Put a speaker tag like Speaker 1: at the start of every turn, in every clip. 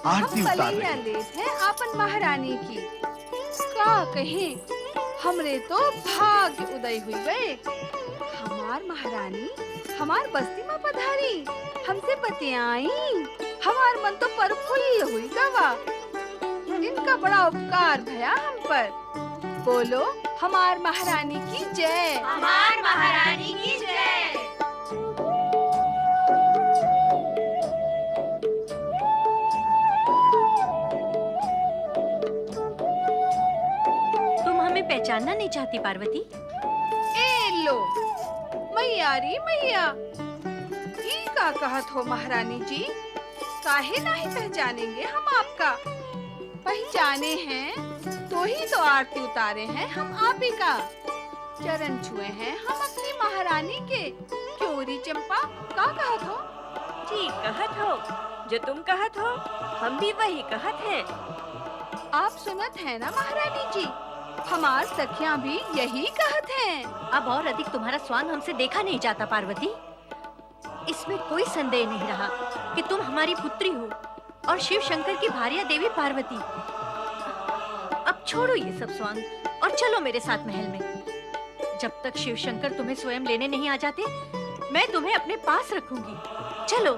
Speaker 1: आरती
Speaker 2: हम
Speaker 1: उतार
Speaker 2: पलैया
Speaker 1: रहे।
Speaker 2: लेत हैं आपन महारानी की। का कहें, हमरे तो भाग्य उदय हुई गए। हमार महारानी हमार बस्ती में पधारी, हमसे बतियाई। हमार मन तो प्रफुल्ल हुई गवा। इनका बड़ा उपकार भया हम पर। बोलो हमार महारानी की जय।
Speaker 3: हमार महारानी की जय।
Speaker 4: तुम हमें पहचानना नहीं चाहती पार्वती?
Speaker 2: ए लो मैया री मैया, ई का कहत हो महारानी जी? काहे नहीं पहचानेंगे हम आपका? पहचाने हैं तो ही तो आरती उतारे हैं हम आप ही का। चरण छुए हैं हम अपनी महारानी के। क्यों री चंपा, का कहत हो?
Speaker 4: ठीक कहत हो, जो तुम कहत हो हम भी वही कहत हैं।
Speaker 2: आप सुनत है ना महारानी जी, हमार सखियां भी यही कहत हैं।
Speaker 4: अब और अधिक तुम्हारा स्वांग हमसे देखा नहीं जाता पार्वती। इसमें कोई संदेह नहीं रहा कि तुम हमारी पुत्री हो और शिव शंकर की भार्या देवी पार्वती। अब छोड़ो ये सब स्वांग और चलो मेरे साथ महल में। जब तक शिव शंकर तुम्हें स्वयं लेने नहीं आ जाते, मैं तुम्हें अपने पास रखूंगी। चलो।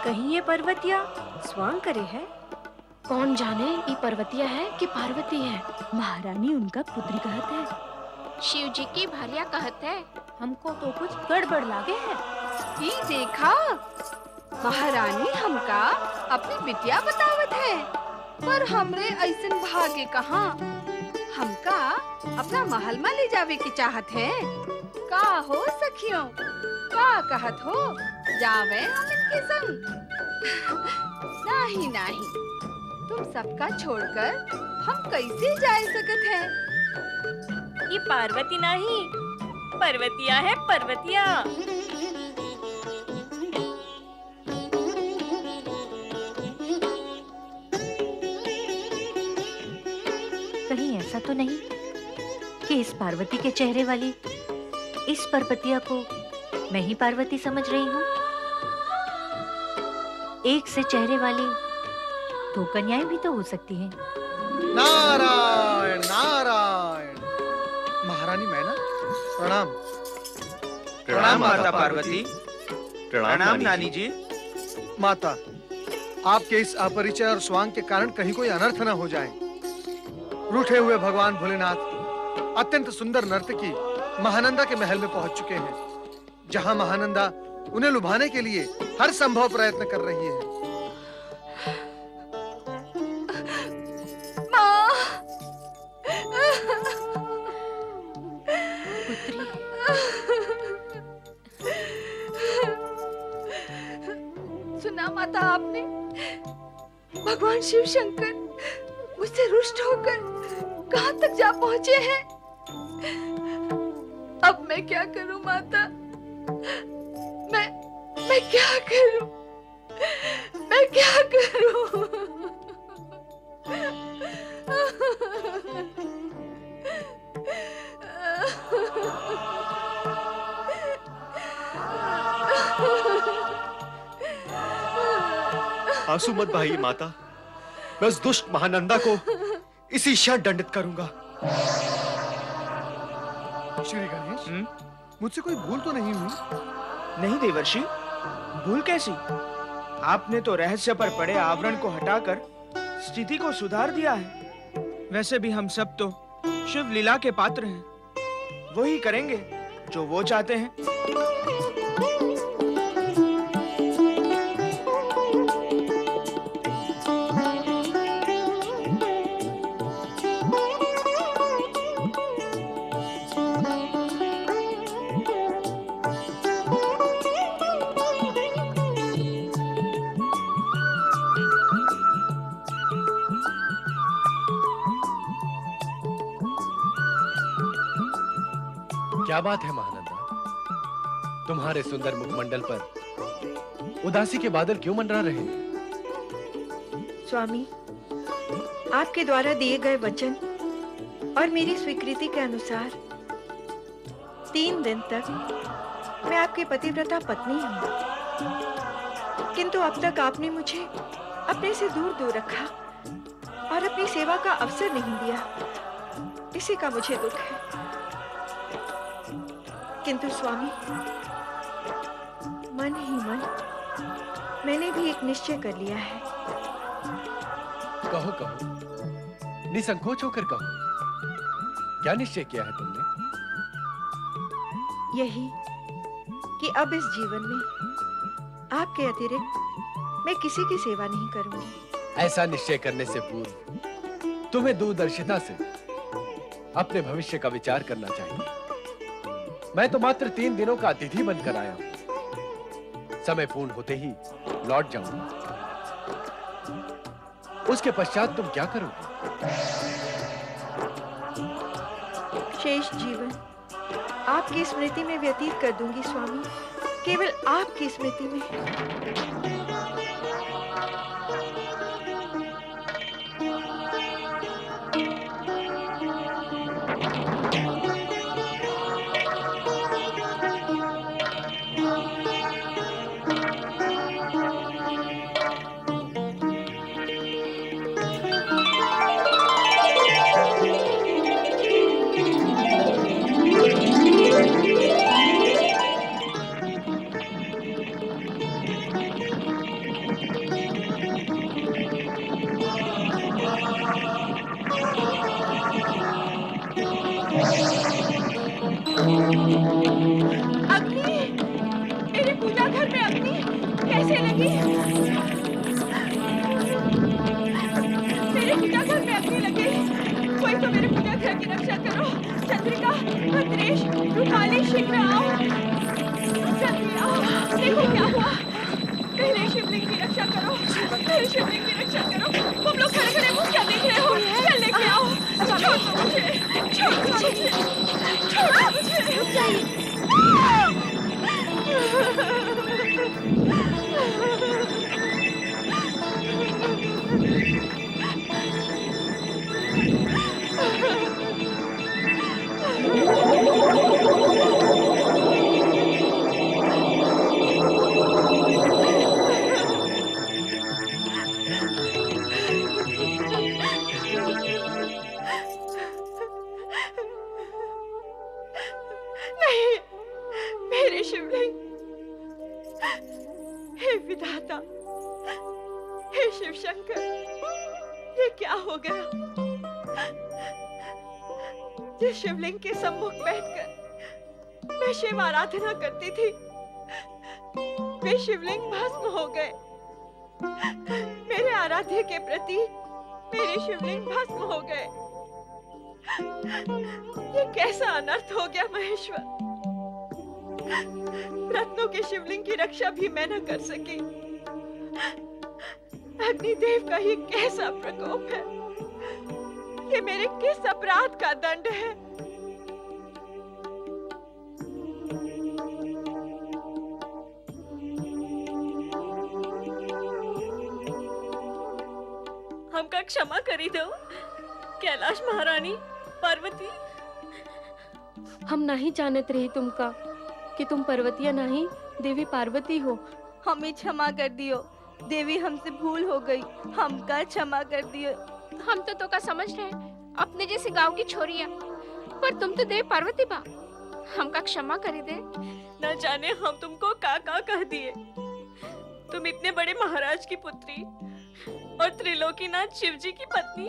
Speaker 4: कहीं ये पर्वतिया स्वांग करे है?
Speaker 5: कौन जाने ये पर्वतिया है कि पार्वती है।
Speaker 4: महारानी उनका पुत्री कहत है।
Speaker 5: शिव जी की भार्या कहत है।
Speaker 4: हमको तो कुछ गड़बड़ लागे है।
Speaker 2: ही देखा, महारानी हमका अपनी बिटिया बतावत है, पर हमरे ऐसन भाग्य कहाँ। हमका अपना महल में ले जावे की चाहत है। का हो सखियों, का कहत हो? जावे हम इनके संग? नहीं नहीं, तुम सबका छोड़कर हम कैसे जा सकत हैं?
Speaker 4: ये पार्वती नहीं, पर्वतिया है, पर्वतिया। कहीं ऐसा तो नहीं कि इस पार्वती के चेहरे वाली इस पर्वतिया को मैं ही पार्वती समझ रही हूँ? एक से चेहरे वाली दो कन्याएं भी तो हो सकती हैं।
Speaker 1: नारायण नारायण। महारानी मैना, प्रणाम।
Speaker 6: प्रणाम माता पार्वती। प्रणाम नानी जी।
Speaker 1: माता, आपके इस अपरिचय और स्वांग के कारण कहीं कोई अनर्थ न हो जाए। रूठे हुए भगवान भोलेनाथ अत्यंत सुंदर नर्तकी महानंदा के महल में पहुंच चुके हैं, जहां महानंदा उन्हें लुभाने के लिए हर संभव प्रयत्न कर रही है।
Speaker 4: पुत्री,
Speaker 2: सुना माता आपने? भगवान शिव शंकर मुझसे रुष्ट होकर कहाँ तक जा पहुँचे हैं। अब मैं क्या करूं माता? मैं क्या करूं? मैं क्या करूं?
Speaker 7: आंसू मत बहाइए माता, मैं उस दुष्ट महानंदा को इसी क्षण दंडित करूंगा।
Speaker 1: श्री गणेश, मुझसे कोई भूल तो नहीं हुई?
Speaker 6: नहीं देवर्षि, भूल कैसी? आपने तो रहस्य पर पड़े आवरण को हटाकर स्थिति को सुधार दिया है। वैसे भी हम सब तो शिव लीला के पात्र हैं। वो ही करेंगे जो वो चाहते हैं।
Speaker 7: क्या बात है महानंदा, तुम्हारे सुंदर मुखमंडल पर उदासी के बादल क्यों मंडरा रहे हैं?
Speaker 8: स्वामी, आपके द्वारा दिए गए वचन और मेरी स्वीकृति के अनुसार 3 दिन तक मैं आपकी पतिव्रता पत्नी हूँ। किंतु अब तक आपने मुझे अपने से दूर दूर रखा और अपनी सेवा का अवसर नहीं दिया। इसी का मुझे दुख है। किंतु स्वामी, मन ही मन मैंने भी एक निश्चय कर लिया है।
Speaker 7: कहो कहो, निसंकोच होकर कहो, क्या निश्चय किया है तुमने?
Speaker 8: यही कि अब इस जीवन में आपके अतिरिक्त मैं किसी की सेवा नहीं करूंगी।
Speaker 7: ऐसा निश्चय करने से पूर्व तुम्हें दूरदर्शिता से अपने भविष्य का विचार करना चाहिए। मैं तो मात्र 3 दिनों का अतिथि बनकर आया हूं। समय पूर्ण होते ही लौट जाऊंगा। उसके पश्चात तुम क्या करोगे?
Speaker 8: शेष जीवन आपकी स्मृति में व्यतीत कर दूंगी स्वामी, केवल आपकी स्मृति में। अग्नि, मेरी पूजा घर में अग्नि कैसे लगी? मेरे पूजा घर में अग्नि लगी। कोई तो मेरे पूजा घर की रक्षा करो। चंद्रिका, भद्रेश, रूपाली, शीघ्र आओ। जल्दी आओ, देखो क्या हुआ। पहले शिवलिंग की रक्षा करो। पहले शिवलिंग की रक्षा करो। तुम लोग खड़े खड़े मुझे क्या देख रहे हो? चल लेके आओ। छोड़ दो मुझे, छोड़ दो मुझे, छोड़ दो मुझे। नहीं, मेरे शिवलिंग, हे विधाता, हे शिव शंकर, ये क्या हो गया? जिस शिवलिंग के सम्मुख बैठकर मैं शिव आराधना करती थी, वे शिवलिंग भस्म हो गए। मेरे आराध्य के प्रति मेरे शिवलिंग भस्म हो गए। ये कैसा अनर्थ हो गया महेश्वर। रत्नों के शिवलिंग की रक्षा भी मैं न कर सकी। अग्निदेव का ये कैसा प्रकोप है। ये मेरे किस अपराध का दंड है।
Speaker 9: हमका क्षमा करी दो कैलाश महारानी पार्वती।
Speaker 5: हम नहीं जानत रही तुमका कि तुम पर्वतिया नहीं देवी पार्वती हो।
Speaker 2: हमें क्षमा कर दियो देवी, हमसे भूल हो गई, हमका क्षमा कर दियो।
Speaker 5: हम तो का समझ रहे अपने जैसे गांव की छोरिया, पर तुम तो देव पार्वती बा। हमका क्षमा करी दे।
Speaker 9: न जाने हम तुमको का कह दिए। तुम इतने बड़े महाराज की पुत्री और त्रिलोकीनाथ शिव जी की पत्नी।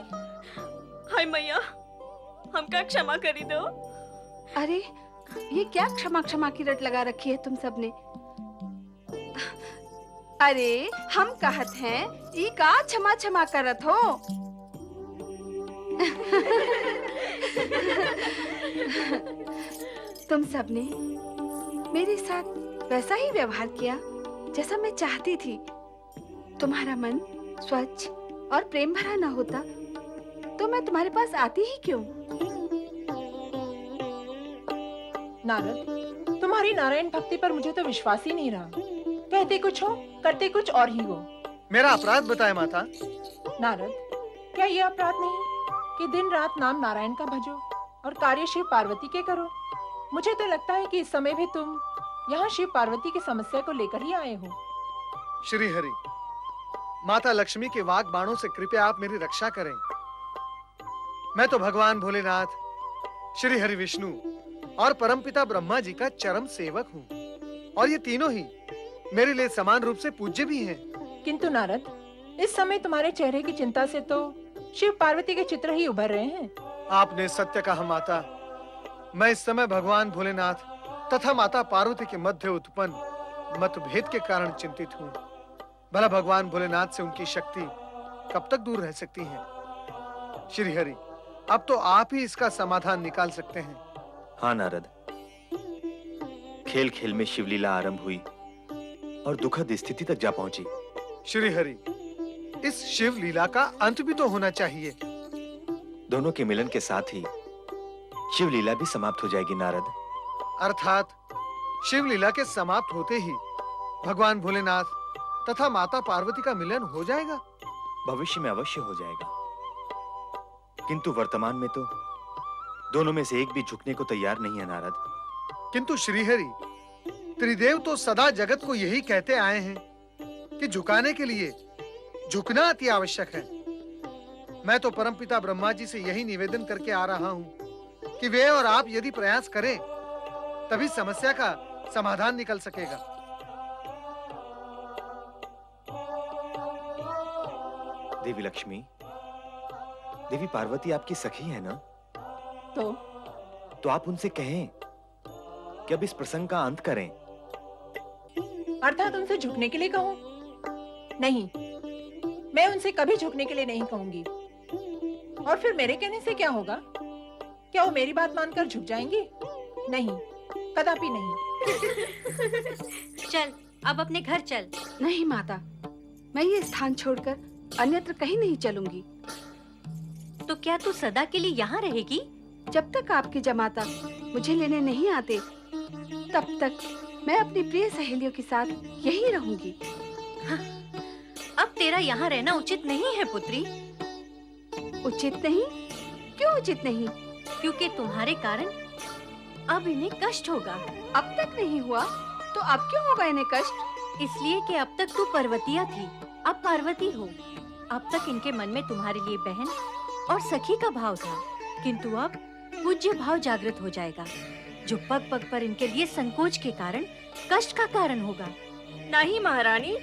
Speaker 9: हाय मैया, हमका क्षमा करी दो।
Speaker 2: अरे ये क्या क्षमा क्षमा की रट लगा रखी है तुम सबने। अरे हम कहत हैं ई का क्षमा क्षमा करत हो। तुम सबने मेरे साथ वैसा ही व्यवहार किया जैसा मैं चाहती थी। तुम्हारा मन स्वच्छ और प्रेम भरा ना होता तो मैं तुम्हारे पास आती ही क्यों।
Speaker 10: नारद, तुम्हारी नारायण भक्ति पर मुझे तो विश्वास ही नहीं रहा। कहते कुछ हो, करते कुछ और ही हो।
Speaker 1: मेरा अपराध बताए माता।
Speaker 10: नारद, क्या ये अपराध नहीं कि दिन रात नाम नारायण का भजो और कार्य शिव पार्वती के करो? मुझे तो लगता है कि इस समय भी तुम यहाँ शिव पार्वती की समस्या को लेकर ही आए हो।
Speaker 1: श्री हरि, माता लक्ष्मी के वाग बाणों से कृपया आप मेरी रक्षा करें। मैं तो भगवान भोलेनाथ, श्री हरि विष्णु और परमपिता ब्रह्मा जी का चरम सेवक हूँ, और ये तीनों ही मेरे लिए समान रूप से पूज्य भी हैं।
Speaker 10: किंतु नारद, इस समय तुम्हारे चेहरे की चिंता से तो शिव पार्वती के चित्र ही उभर रहे हैं।
Speaker 1: आपने सत्य कहा माता। मैं इस समय भगवान भोलेनाथ तथा माता पार्वती के मध्य उत्पन्न मतभेद के कारण चिंतित हूँ। भला भगवान भोलेनाथ से उनकी शक्ति कब तक दूर रह सकती है? श्री हरि, अब तो आप ही इसका समाधान निकाल सकते हैं।
Speaker 11: हाँ नारद, खेल खेल में शिवलीला आरंभ हुई और दुखद स्थिति तक जा पहुंची।
Speaker 1: श्री हरि, इस शिव लीला का अंत भी तो होना चाहिए।
Speaker 11: दोनों के मिलन के साथ ही शिवलीला भी समाप्त हो जाएगी नारद।
Speaker 1: अर्थात शिव लीला के समाप्त होते ही भगवान भोलेनाथ तथा माता पार्वती का मिलन हो जाएगा।
Speaker 11: भविष्य में अवश्य हो जाएगा, किंतु वर्तमान में तो दोनों में से एक भी झुकने को तैयार नहीं है नारद।
Speaker 1: किंतु श्रीहरि, त्रिदेव तो सदा जगत को यही कहते आए हैं कि झुकाने के लिए झुकना अति आवश्यक है। मैं तो परमपिता ब्रह्मा जी से यही निवेदन करके आ रहा हूँ कि वे और आप यदि प्रयास करें तभी समस्या का समाधान निकल सकेगा।
Speaker 11: देवी लक्ष्मी, देवी पार्वती आपकी सखी है ना? तो आप उनसे कहें कि अब इस प्रसंग का अंत करें।
Speaker 10: अर्थात उनसे झुकने के लिए कहूँ? नहीं, मैं उनसे कभी झुकने के लिए नहीं कहूंगी। और फिर मेरे कहने से क्या होगा? क्या वो मेरी बात मानकर झुक जाएंगी? नहीं, कदापि नहीं।
Speaker 4: चल, अब अपने घर चल।
Speaker 2: नहीं माता, मैं ये स्थान छोड़कर अन्यत्र कहीं नहीं चलूंगी।
Speaker 4: तो क्या तू सदा के लिए यहाँ रहेगी?
Speaker 2: जब तक आपके जमाता मुझे लेने नहीं आते, तब तक मैं अपनी प्रिय सहेलियों के साथ यहीं रहूंगी।
Speaker 4: हाँ, अब तेरा यहाँ रहना उचित नहीं है पुत्री।
Speaker 2: उचित नहीं? क्यों उचित नहीं?
Speaker 4: क्योंकि तुम्हारे कारण अब इन्हें कष्ट होगा।
Speaker 2: अब तक नहीं हुआ तो अब क्यों होगा इन्हें कष्ट?
Speaker 4: इसलिए कि अब तक तू पर्वतिया थी, अब पार्वती हो। अब तक इनके मन में तुम्हारे लिए बहन और सखी का भाव था, किंतु अब पूज्य भाव जागृत हो जाएगा, जो पग पग पर इनके लिए संकोच के कारण कष्ट का कारण होगा।
Speaker 9: नहीं महारानी,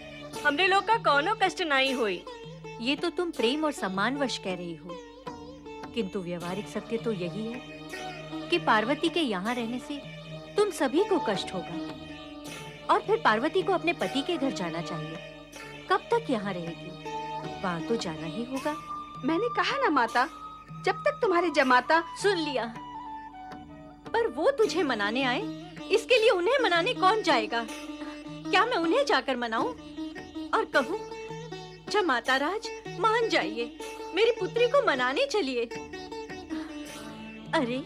Speaker 9: हमने लोग का कौनो कष्ट नहीं हुई।
Speaker 4: ये तो तुम प्रेम और सम्मानवश कह रही हो, किंतु व्यवहारिक सत्य तो यही है कि पार्वती के यहाँ रहने से तुम सभी को कष्ट होगा, और फिर पार्वती को अपने पति के घर जाना चाहिए। कब तक यहाँ रहेगी? वहाँ तो जाना ही होगा।
Speaker 2: मैंने कहा ना माता, जब तक तुम्हारे जमाता।
Speaker 4: सुन लिया, पर वो तुझे मनाने आए, इसके लिए उन्हें मनाने कौन जाएगा? क्या मैं उन्हें जाकर मनाऊं और कहूं, जमाता राज मान जाइए, मेरी पुत्री को मनाने चलिए। अरे,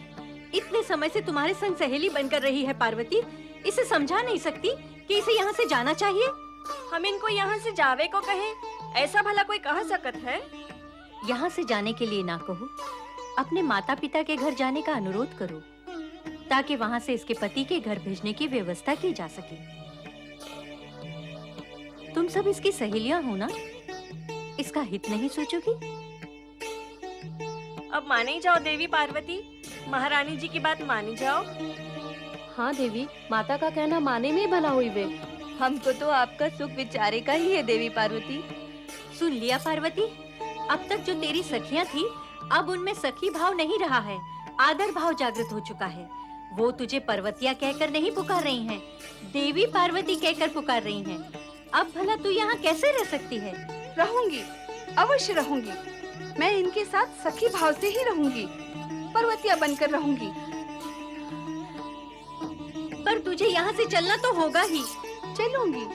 Speaker 4: इतने समय से तुम्हारे संग सहेली बनकर रही है पार्वती, इसे समझा नहीं सकती कि इसे यहाँ से जाना चाहिए?
Speaker 9: हम इनको यहाँ से जावे को कहें, ऐसा भला कोई कह सकत है?
Speaker 4: यहाँ से जाने के लिए ना कहो, अपने माता पिता के घर जाने का अनुरोध करो, ताकि वहाँ से इसके पति के घर भेजने की व्यवस्था की जा सके। तुम सब इसकी सहेलियां हो ना, इसका हित नहीं सोचोगी?
Speaker 9: अब माने जाओ देवी पार्वती, महारानी जी की बात मानी जाओ।
Speaker 8: हाँ देवी, माता का कहना माने में भला हुई वे। हमको तो आपका सुख विचारे का ही है देवी पार्वती।
Speaker 4: सुन लिया पार्वती, अब तक जो तेरी सखियां थी, अब उनमें सखी भाव नहीं रहा है, आदर भाव जागृत हो चुका है। वो तुझे पर्वतिया कहकर नहीं पुकार रही हैं, देवी पार्वती कहकर पुकार रही हैं। अब भला तू यहाँ कैसे रह सकती है?
Speaker 2: रहूंगी, अवश्य रहूंगी। मैं इनके साथ सखी भाव से ही रहूंगी, पर्वतिया बनकर रहूंगी।
Speaker 4: पर तुझे यहाँ से चलना तो होगा ही।
Speaker 2: चलूंगी,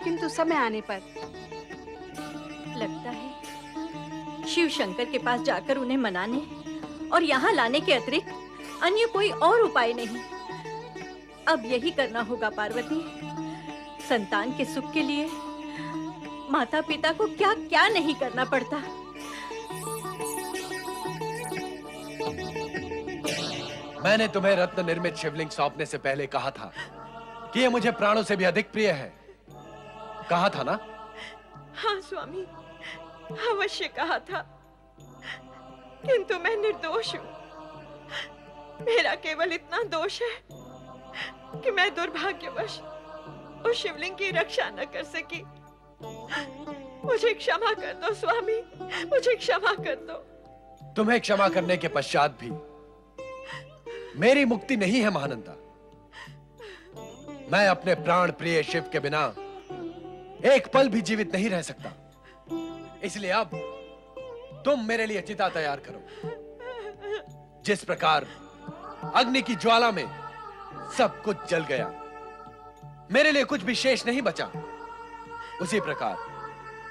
Speaker 2: किंतु समय आने पर।
Speaker 4: लगता है शिव शंकर के पास जाकर उन्हें मनाने और यहाँ लाने के अतिरिक्त अन्य कोई और उपाय नहीं। अब यही करना होगा पार्वती। संतान के सुख के लिए माता पिता को क्या क्या नहीं करना पड़ता।
Speaker 7: मैंने तुम्हें रत्न निर्मित शिवलिंग सौंपने से पहले कहा था कि ये मुझे प्राणों से भी अधिक प्रिय है। कहा था ना?
Speaker 8: हाँ स्वामी, अवश्य कहा था, किंतु मैं निर्दोष हूँ। मेरा केवल इतना दोष है कि मैं दुर्भाग्यवश उस शिवलिंग की रक्षा न कर सकी। मुझे क्षमा कर दो स्वामी, मुझे क्षमा कर दो।
Speaker 7: तुम्हें क्षमा करने के पश्चात भी मेरी मुक्ति नहीं है महानंदा। मैं अपने प्राण प्रिय शिव के बिना एक पल भी जीवित नहीं रह सकता। इसलिए अब तुम मेरे लिए चिता तैयार करो। जिस प्रकार अग्नि की ज्वाला में सब कुछ जल गया, मेरे लिए कुछ भी शेष नहीं बचा, उसी प्रकार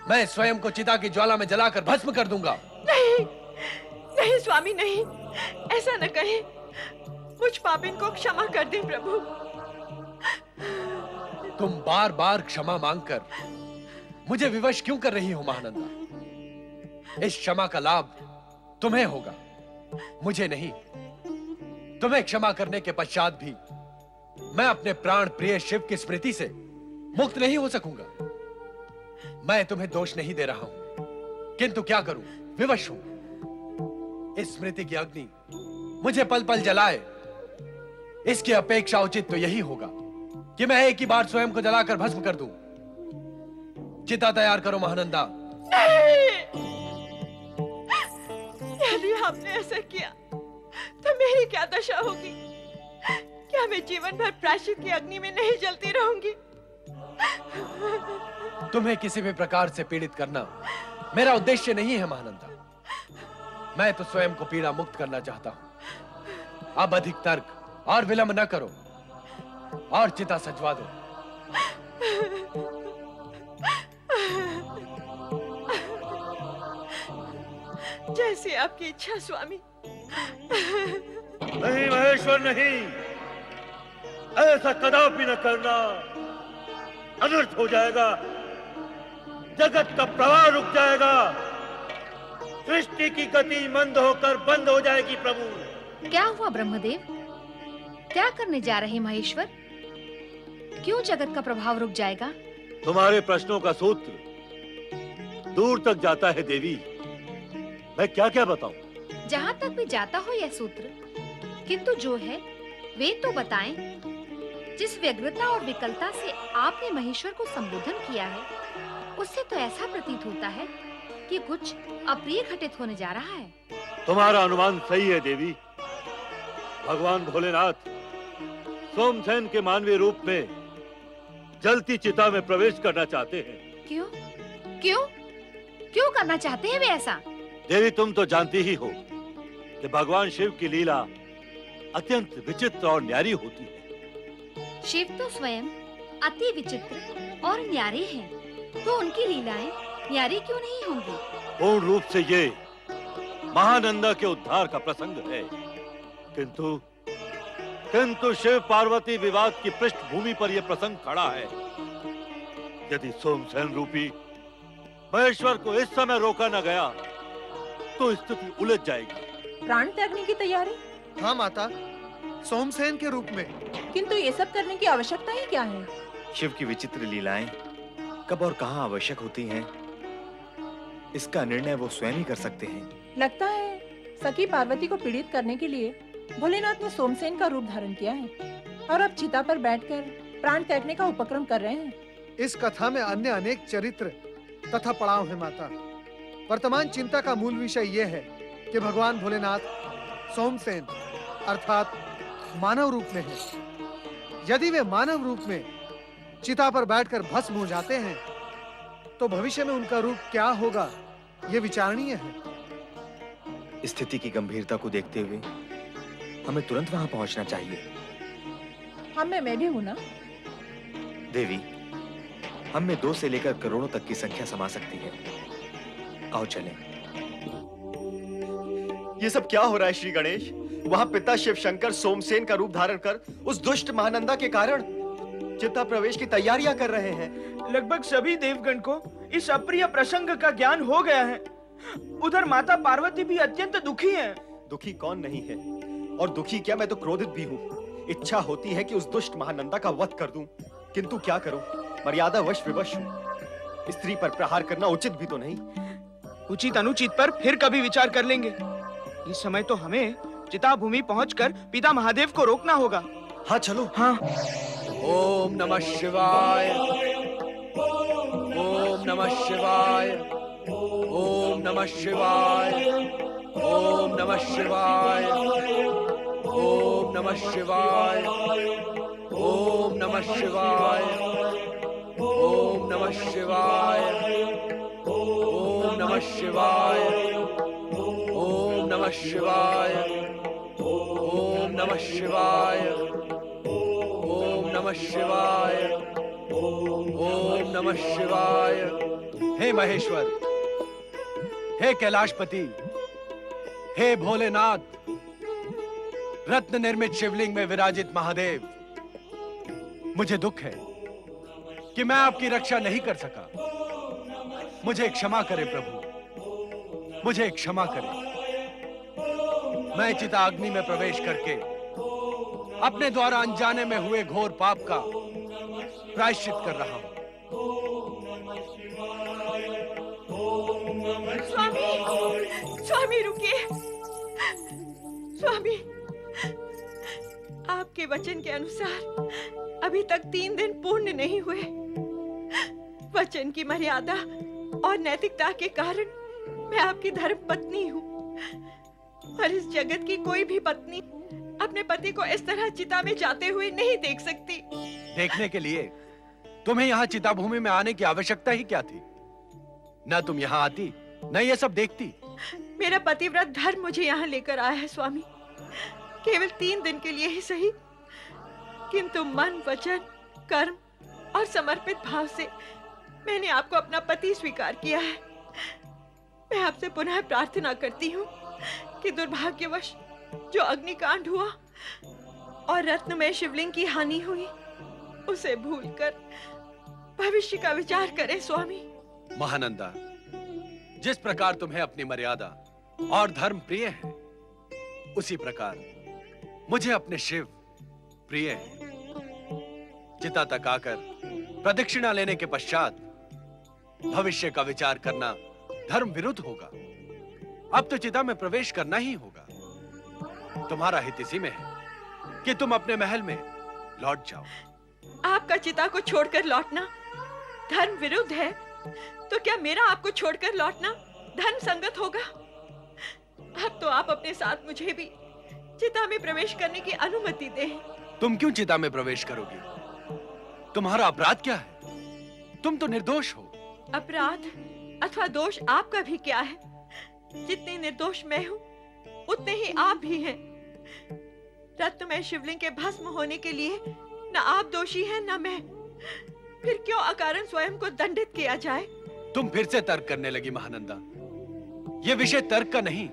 Speaker 7: मैं स्वयं को चिता की ज्वाला में जलाकर भस्म कर दूंगा।
Speaker 8: नहीं, नहीं स्वामी, नहीं, ऐसा न कहें। मुझ पापिन को क्षमा कर दें प्रभु।
Speaker 7: तुम बार बार क्षमा मांगकर मुझे विवश क्यों कर रही हो महानंदा? इस क्षमा का लाभ तुम्हें होगा, मुझे नहीं। तुम्हें क्षमा करने के पश्चात भी मैं अपने प्राण प्रिय शिव की स्मृति से मुक्त नहीं हो सकूंगा। मैं तुम्हें दोष नहीं दे रहा हूं, किंतु क्या करूं, विवश हूं। इस स्मृति की अग्नि मुझे पल पल जलाए, इसकी अपेक्षा उचित तो यही होगा कि मैं एक ही बार स्वयं को जलाकर भस्म कर दूं। चिता तैयार करो महानंदा।
Speaker 8: यदि आपने ऐसा किया तो मेरी क्या दशा होगी? क्या मैं जीवन भर प्रायश्चित की अग्नि में नहीं जलती रहूंगी?
Speaker 7: तुम्हें किसी भी प्रकार से पीड़ित करना मेरा उद्देश्य नहीं है महानंदा। मैं तो स्वयं को पीड़ा मुक्त करना चाहता हूं। अब अधिक तर्क और विलंब न करो और चिता सजवा दो।
Speaker 8: जैसी आपकी इच्छा स्वामी।
Speaker 12: नहीं महेश्वर, नहीं, ऐसा कदापि न करना। अनर्थ हो जाएगा, जगत का प्रवाह रुक जाएगा, सृष्टि की गति मंद होकर बंद हो जाएगी। प्रभु,
Speaker 13: क्या हुआ ब्रह्मदेव? क्या करने जा रहे महेश्वर? क्यों जगत का प्रभाव रुक जाएगा?
Speaker 12: तुम्हारे प्रश्नों का सूत्र दूर तक जाता है देवी। मैं क्या क्या बताऊं?
Speaker 13: जहाँ तक भी जाता हो यह सूत्र, किंतु जो है वे तो बताएं। जिस व्यग्रता और विकलता से आपने महेश्वर को संबोधन किया है, उससे तो ऐसा प्रतीत होता है कि कुछ अप्रिय घटित होने जा रहा है।
Speaker 12: तुम्हारा अनुमान सही है देवी। भगवान भोलेनाथ सोमसेन के मानवीय रूप में जलती चिता में प्रवेश करना चाहते हैं।
Speaker 13: क्यों? क्यों? क्यों करना चाहते हैं वे ऐसा?
Speaker 12: देवी, तुम तो जानती ही हो कि भगवान शिव की लीला अत्यंत विचित्र और न्यारी होती है।
Speaker 13: शिव तो स्वयं अति विचित्र और न्यारे हैं, तो उनकी लीलाएं न्यारी क्यों नहीं होंगी?
Speaker 12: पूर्ण रूप से ये महानंदा के उद्धार का प्रसंग है, किंतु शिव पार्वती विवाद की पृष्ठभूमि पर यह प्रसंग खड़ा है। यदि सोमसेन रूपी महेश्वर को इस समय रोका न गया तो स्थिति उलझ जाएगी।
Speaker 10: प्राण त्यागने की तैयारी?
Speaker 1: हाँ माता, सोमसेन के रूप में।
Speaker 10: किंतु ये सब करने की आवश्यकता ही क्या है?
Speaker 11: शिव की विचित्र लीलाएं कब और कहां आवश्यक होती हैं, इसका निर्णय वो स्वयं ही कर सकते हैं।
Speaker 10: लगता है सखी पार्वती को पीड़ित करने के लिए भोलेनाथ ने सोमसेन का रूप धारण किया है और अब चिता पर बैठकर प्राण त्यागने का उपक्रम कर रहे हैं।
Speaker 1: इस कथा में अन्य अनेक चरित्र तथा पड़ाव है माता। वर्तमान चिंता का मूल विषय यह है कि भगवान भोलेनाथ सोमसेन अर्थात मानव रूप में है। यदि वे मानव रूप में चिता पर बैठकर भस्म हो जाते हैं तो भविष्य में उनका रूप क्या होगा, यह विचारणीय है।
Speaker 11: स्थिति की गंभीरता को देखते हुए हमें तुरंत वहां पहुंचना चाहिए।
Speaker 10: हम में मैं भी हूं ना?
Speaker 11: देवी, हम में 2 से लेकर करोड़ों तक की संख्या समा सकती है। आओ चलें।
Speaker 14: ये सब क्या हो रहा है श्री गणेश? वहां पिता शिव शंकर सोमसेन का रूप धारण कर उस दुष्ट महानंदा के कारण चिता प्रवेश की तैयारियां कर रहे हैं।
Speaker 6: लगभग सभी देवगण को इस अप्रिय प्रसंग का ज्ञान हो गया है। उधर माता पार्वती भी अत्यंत दुखी हैं।
Speaker 14: दुखी कौन नहीं है, और दुखी क्या, मैं तो क्रोधित भी हूँ। इच्छा होती है कि उस दुष्ट महानंदा का वध कर दूं, किंतु क्या करूं, मर्यादा वश विवश हूं। स्त्री पर प्रहार करना उचित भी तो नहीं।
Speaker 6: उचित अनुचित पर फिर कभी विचार कर लेंगे। इस समय तो हमें चिता भूमि पहुंचकर पिता महादेव को रोकना होगा।
Speaker 14: हाँ चलो।
Speaker 6: हाँ।
Speaker 7: ओम नमः शिवाय, ओम नमः शिवाय, ओम नमः शिवाय, ओम नमः शिवाय, ओम नमः शिवाय, ओम नमः शिवाय, ओम नमः शिवाय, ओम नमः शिवाय, ओम नमः शिवाय, ओम नमः शिवाय, ओम नमः शिवाय, ओम नमः शिवाय। हे महेश्वर, हे कैलाशपति, हे भोलेनाथ, रत्न निर्मित शिवलिंग में विराजित महादेव, मुझे दुख है कि मैं आपकी रक्षा नहीं कर सका। मुझे क्षमा करें प्रभु, मुझे क्षमा करें। मैं चिता अग्नि में प्रवेश करके अपने द्वारा अनजाने में हुए घोर पाप का प्रायश्चित कर रहा हूं।
Speaker 8: स्वामी, स्वामी रुकिए। स्वामी, आपके वचन के अनुसार अभी तक 3 दिन पूर्ण नहीं हुए। वचन की मर्यादा और नैतिकता के कारण मैं आपकी धर्म पत्नी हूँ, और इस जगत की कोई भी पत्नी अपने पति को इस तरह चिता में जाते हुए नहीं देख सकती।
Speaker 7: देखने के लिए तुम्हें यहाँ चिता भूमि में आने की आवश्यकता ही क्या थी? न तुम यहाँ आती, न ये सब देखती।
Speaker 8: मेरा पतिव्रत धर्म मुझे यहाँ लेकर आया है स्वामी, केवल 3 दिन के लिए ही सही, किंतु मन, वचन, कर्म और समर्पित भाव से मैंने आपको अपना पति स्वीकार किया है। मैं आपसे पुनः प्रार्थना करती हूँ कि दुर्भाग्यवश जो अग्निकांड हुआ और रत्नमय शिवलिंग की हानि हुई, उसे भूलकर भविष्य का विचार करें स्वामी।
Speaker 7: महानंदा, जिस प्रकार तुम्हें अपनी मर्यादा और धर्म प्रिय है, उसी प्रकार मुझे अपने शिव प्रिय है। चिता तक आकर प्रदक्षिणा लेने के पश्चात भविष्य का विचार करना धर्म विरुद्ध होगा। अब तो चिता में प्रवेश करना ही होगा। तुम्हारा हित इसी में है कि तुम अपने महल में लौट जाओ।
Speaker 8: आपका चिता को छोड़कर लौटना धर्म विरुद्ध है, तो क्या मेरा आपको छोड़कर लौटना धर्म संगत होगा? अब तो आप अपने साथ मुझे भी चिता में प्रवेश करने की अनुमति दें।
Speaker 7: तुम क्यों चिता में प्रवेश करोगी? तुम्हारा अपराध क्या है? तुम तो निर्दोष हो।
Speaker 8: अपराध अथवा दोष आपका भी क्या है? जितनी निर्दोष मैं हूँ, उतने ही आप भी हैं। रत्नमय शिवलिंग के भस्म होने के लिए न आप दोषी हैं न मैं। फिर क्यों अकारण स्वयं को दंडित किया जाए?
Speaker 7: तुम फिर से तर्क करने लगी महानंदा। यह विषय तर्क का नहीं,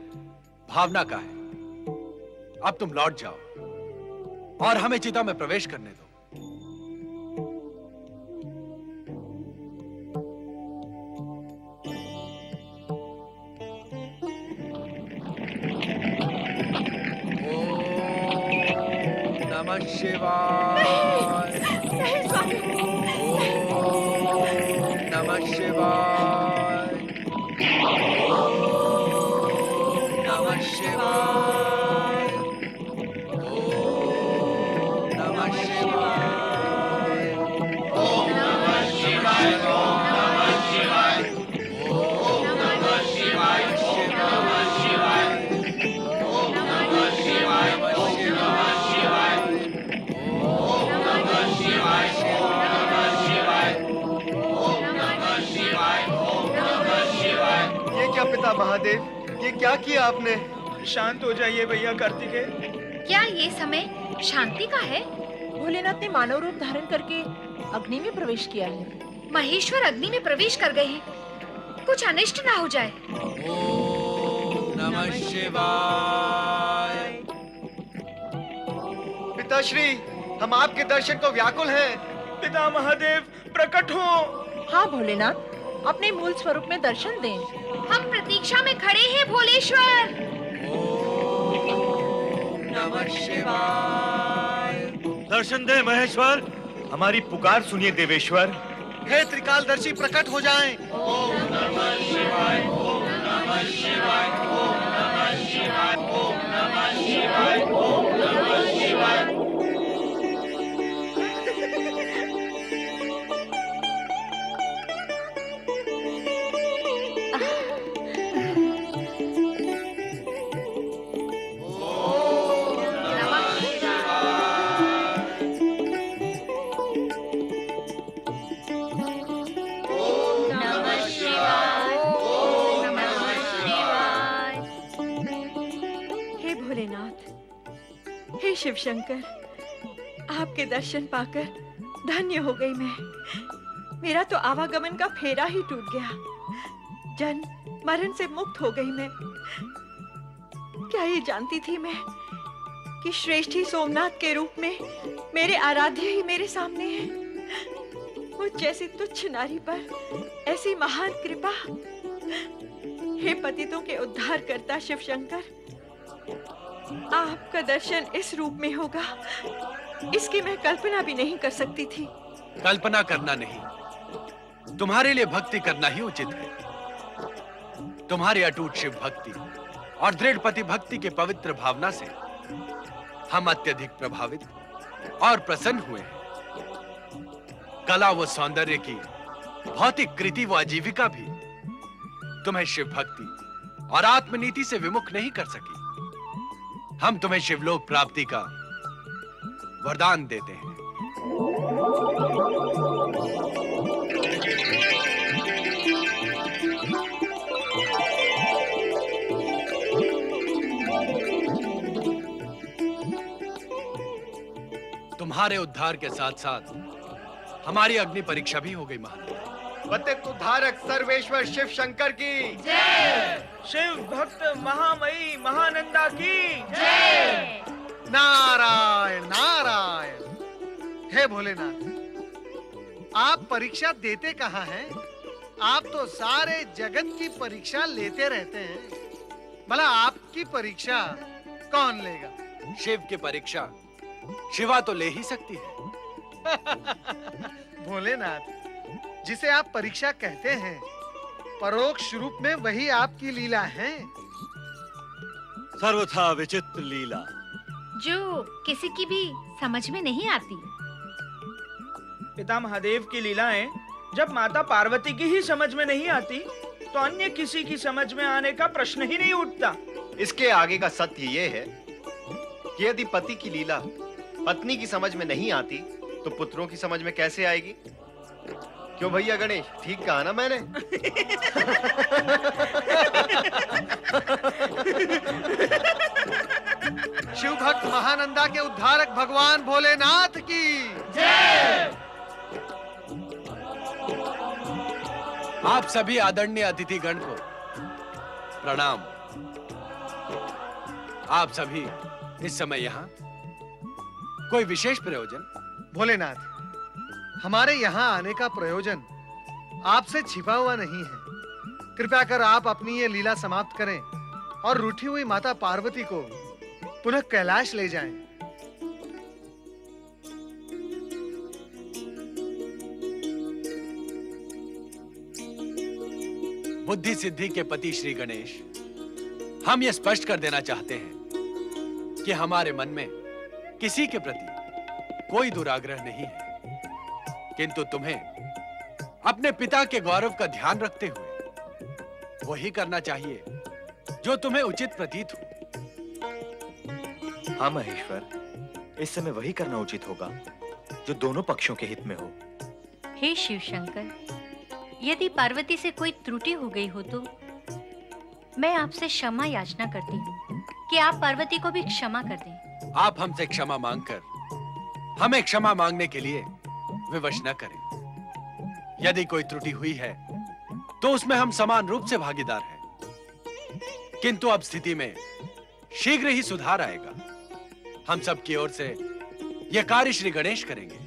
Speaker 7: भावना का है। अब तुम लौट जाओ और हमें चिता में प्रवेश करने दो। नमः शिवाय।
Speaker 8: नहीं स्वामी।
Speaker 7: नमः शिवाय। नमः शिवाय। नमः शिवाय। नमः शिवाय। नमः शिवाय। नमः शिवाय। नमः शिवाय। नमः शिवाय।
Speaker 14: ये क्या पिता महादेव, ये क्या किया आपने?
Speaker 6: शांत हो जाइए भैया कार्तिकेय।
Speaker 13: क्या ये समय शांति का है?
Speaker 10: भोलेनाथ ने मानव रूप धारण करके अग्नि में प्रवेश किया है।
Speaker 13: महेश्वर अग्नि में प्रवेश कर गए हैं, कुछ अनिष्ट ना हो जाए।
Speaker 7: ओम नमः शिवाय।
Speaker 14: पिताश्री, हम आपके दर्शन को व्याकुल हैं।
Speaker 6: पिता महादेव प्रकट हो।
Speaker 10: हाँ भोलेनाथ, अपने मूल स्वरूप में दर्शन दें।
Speaker 13: हम प्रतीक्षा में खड़े हैं भोलेश्वर।
Speaker 7: ओम नमः शिवाय।
Speaker 12: दर्शन दे महेश्वर।
Speaker 11: हमारी पुकार सुनिए देवेश्वर।
Speaker 1: हे त्रिकालदर्शी प्रकट हो जाएं।
Speaker 9: हे भोलेनाथ, हे शिव शंकर, आपके दर्शन पाकर धन्य हो गई मैं। मेरा तो आवागमन का फेरा ही टूट गया। जन्म मरण से मुक्त हो गई मैं। क्या ये जानती थी मैं कि श्रेष्ठी सोमनाथ के रूप में मेरे आराध्य ही मेरे सामने हैं। मुझ जैसी तुच्छ नारी पर ऐसी महान कृपा। हे पतितों के उद्धार करता शिव शंकर, आपका दर्शन इस रूप में होगा, इसकी मैं कल्पना भी नहीं कर सकती थी।
Speaker 7: कल्पना करना नहीं, तुम्हारे लिए भक्ति करना ही उचित है। तुम्हारी अटूट शिव भक्ति और दृढ़ पति भक्ति के पवित्र भावना से हम अत्यधिक प्रभावित और प्रसन्न हुए हैं। कला व सौंदर्य की भौतिक कृति व आजीविका भी तुम्हें शिव भक्ति और आत्मनीति से विमुख नहीं कर सकी। हम तुम्हें शिवलोक प्राप्ति का वरदान देते हैं। तुम्हारे उद्धार के साथ साथ हमारी अग्नि परीक्षा भी हो गई महाराज।
Speaker 14: पतित उद्धारक सर्वेश्वर शिव शंकर की
Speaker 6: जय। शिव भक्त महामयी महानंदा की जय।
Speaker 1: नारायण नारायण। हे भोलेनाथ, आप परीक्षा देते कहाँ हैं? आप तो सारे जगत की परीक्षा लेते रहते हैं। भला आपकी परीक्षा कौन लेगा?
Speaker 7: शिव की परीक्षा शिवा तो ले ही सकती है।
Speaker 1: भोलेनाथ, जिसे आप परीक्षा कहते हैं, परोक्ष रूप में वही आपकी लीला है।
Speaker 12: सर्वथा विचित्र लीला,
Speaker 13: जो किसी की भी समझ में नहीं आती।
Speaker 6: पिता महादेव की लीलाएं जब माता पार्वती की ही समझ में नहीं आती, तो अन्य किसी की समझ में आने का प्रश्न ही नहीं उठता।
Speaker 14: इसके आगे का सत्य ये है कि यदि पति की लीला पत्नी की समझ में नहीं आती, तो पुत्रों की समझ में कैसे आएगी? क्यों भैया गणेश, ठीक कहा ना मैंने?
Speaker 1: शिव भक्त महानंदा के उद्धारक भगवान भोलेनाथ की जय।
Speaker 7: आप सभी आदरणीय अतिथि गण को प्रणाम। आप सभी इस समय यहाँ कोई विशेष प्रयोजन?
Speaker 1: भोलेनाथ, हमारे यहाँ आने का प्रयोजन आपसे छिपा हुआ नहीं है। कृपया कर आप अपनी ये लीला समाप्त करें और रूठी हुई माता पार्वती को पुनः कैलाश ले जाएं।
Speaker 7: बुद्धि सिद्धि के पति श्री गणेश, हम ये स्पष्ट कर देना चाहते हैं कि हमारे मन में किसी के प्रति कोई दुराग्रह नहीं है, किंतु तुम्हें अपने पिता के गौरव का ध्यान रखते हुए वही करना चाहिए जो तुम्हें उचित प्रतीत हो।
Speaker 11: हाँ महेश्वर, इस समय वही करना उचित होगा जो दोनों पक्षों के हित में हो।
Speaker 4: हे शिव शंकर, यदि पार्वती से कोई त्रुटि हो गई हो तो मैं आपसे क्षमा याचना करती हूँ कि आप पार्वती को भी क्षमा कर दें।
Speaker 7: आप हमसे क्षमा मांगकर हमें क्षमा मांगने के लिए विवश न करें। यदि कोई त्रुटि हुई है तो उसमें हम समान रूप से भागीदार हैं, किंतु अब स्थिति में शीघ्र ही सुधार आएगा। हम सब की ओर से यह कार्य श्री गणेश करेंगे।